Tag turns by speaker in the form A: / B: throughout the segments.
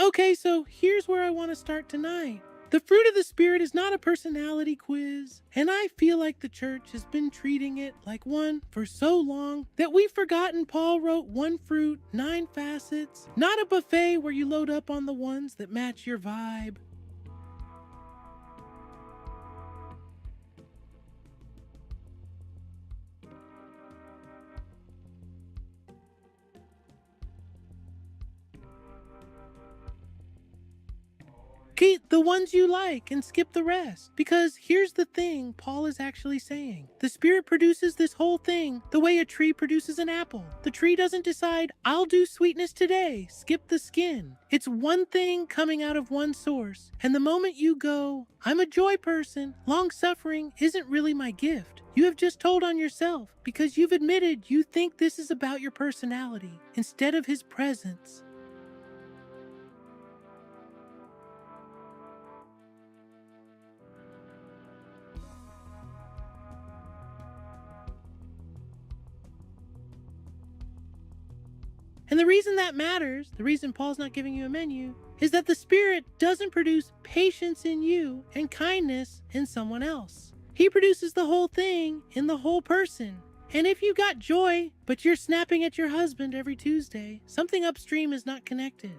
A: Okay, so here's where I want to start tonight. The fruit of the Spirit is not a personality quiz, and I feel like the church has been treating it like one for so long that we've forgotten Paul wrote one fruit, 9 facets, not a buffet where you load up on the ones that match your vibe. Keep the ones you like and skip the rest. Because here's the thing Paul is actually saying. The Spirit produces this whole thing the way a tree produces an apple. The tree doesn't decide, I'll do sweetness today, skip the skin. It's one thing coming out of one source. And the moment you go, I'm a joy person, long suffering isn't really my gift. You have just told on yourself because you've admitted you think this is about your personality instead of His presence. And the reason that matters, the reason Paul's not giving you a menu, is that the Spirit doesn't produce patience in you and kindness in someone else. He produces the whole thing in the whole person. And if you got joy, but you're snapping at your husband every Tuesday, something upstream is not connected.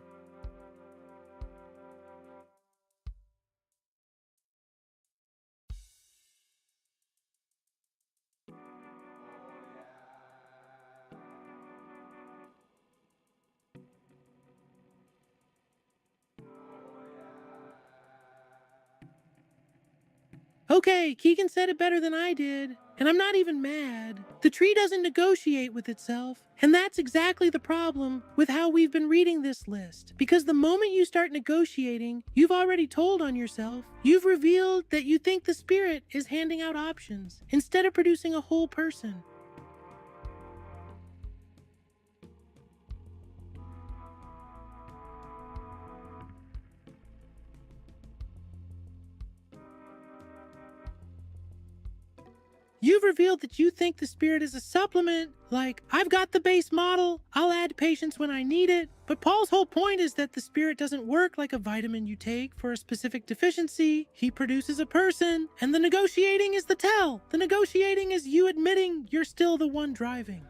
A: Okay, Keegan said it better than I did, and I'm not even mad. The tree doesn't negotiate with itself, and that's exactly the problem with how we've been reading this list. Because the moment you start negotiating, you've already told on yourself. You've revealed that you think the Spirit is handing out options instead of producing a whole person. You've revealed that you think the Spirit is a supplement, like, I've got the base model, I'll add patience when I need it. But Paul's whole point is that the Spirit doesn't work like a vitamin you take for a specific deficiency. He produces a person, and the negotiating is the tell. The negotiating is you admitting you're still the one driving.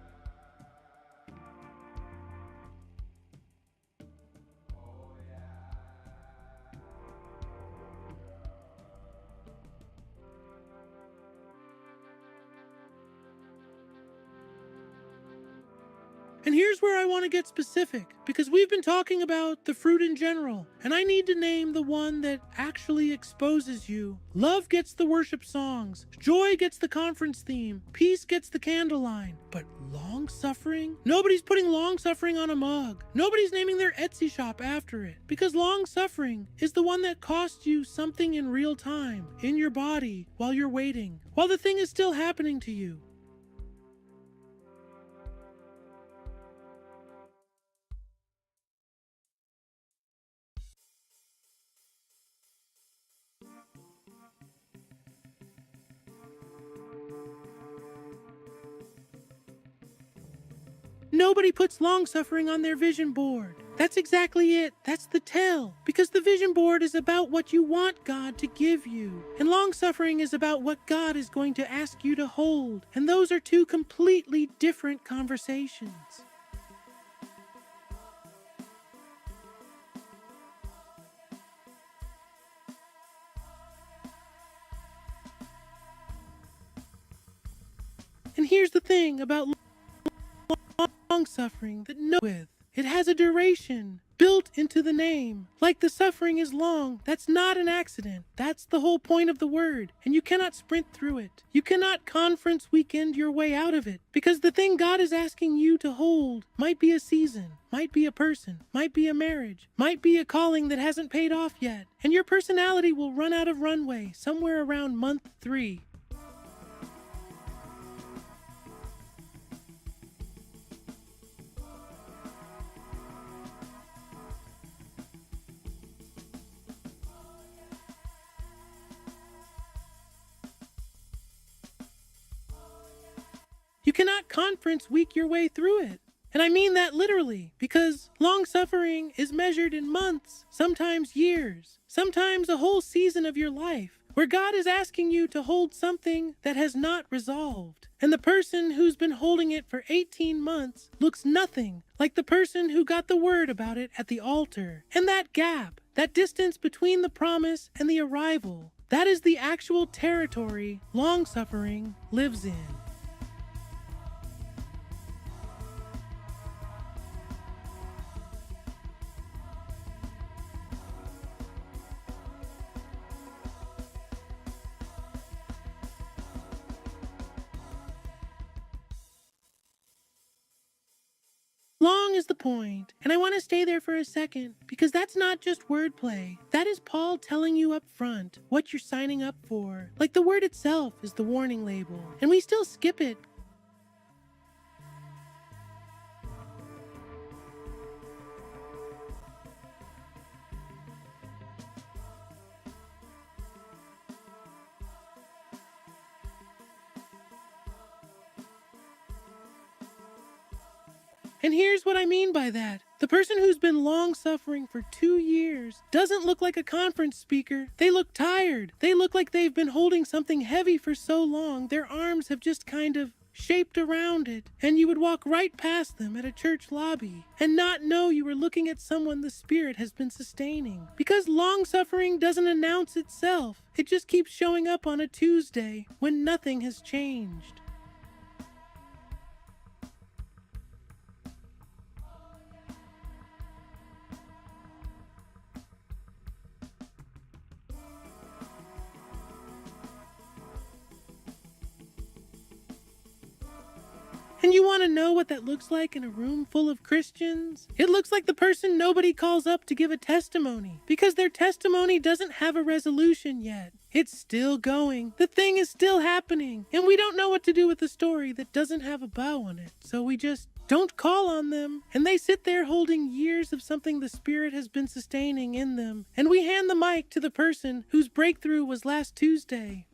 A: And here's where I want to get specific, because we've been talking about the fruit in general, and I need to name the one that actually exposes you. Love gets the worship songs, joy gets the conference theme, peace gets the candle line, but long suffering? Nobody's putting long suffering on a mug. Nobody's naming their Etsy shop after it, because long suffering is the one that costs you something in real time, in your body, while you're waiting, while the thing is still happening to you. Nobody puts long suffering on their vision board. That's exactly it. That's the tell. Because the vision board is about what you want God to give you. And long suffering is about what God is going to ask you to hold. And those are two completely different conversations. And here's the thing about long suffering that no with. It has a duration built into the name. Like the suffering is long. That's not an accident. That's the whole point of the word. And you cannot sprint through it. You cannot conference weekend your way out of it. Because the thing God is asking you to hold might be a season, might be a person, might be a marriage, might be a calling that hasn't paid off yet. And your personality will run out of runway somewhere around month 3. You cannot conference week your way through it. And I mean that literally, because long suffering is measured in months, sometimes years, sometimes a whole season of your life, where God is asking you to hold something that has not resolved. And the person who's been holding it for 18 months looks nothing like the person who got the word about it at the altar. And that gap, that distance between the promise and the arrival, that is the actual territory long suffering lives in. Long is the point, and I want to stay there for a second, because that's not just wordplay. That is Paul telling you up front what you're signing up for. Like the word itself is the warning label, and we still skip it. And here's what I mean by that. The person who's been long suffering for 2 years doesn't look like a conference speaker. They look tired. They look like they've been holding something heavy for so long, their arms have just kind of shaped around it, and you would walk right past them at a church lobby and not know you were looking at someone the Spirit has been sustaining. Because long suffering doesn't announce itself. It just keeps showing up on a Tuesday when nothing has changed. And you want to know what that looks like in a room full of Christians? It looks like the person nobody calls up to give a testimony, because their testimony doesn't have a resolution yet. It's still going. The thing is still happening. And we don't know what to do with a story that doesn't have a bow on it. So we just don't call on them. And they sit there holding years of something the Spirit has been sustaining in them. And we hand the mic to the person whose breakthrough was last Tuesday.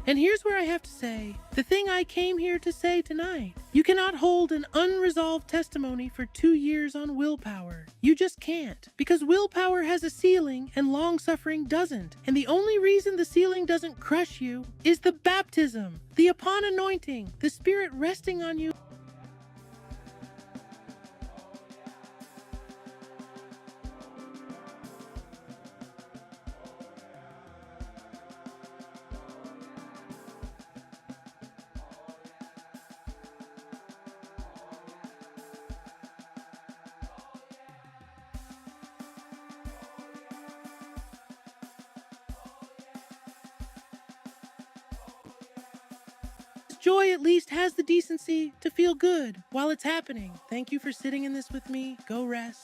A: And here's where I have to say, the thing I came here to say tonight. You cannot hold an unresolved testimony for 2 years on willpower. You just can't. Because willpower has a ceiling and long-suffering doesn't. And the only reason the ceiling doesn't crush you is the baptism, the upon anointing, the Spirit resting on you. Joy at least has the decency to feel good while it's happening. Thank you for sitting in this with me. Go rest.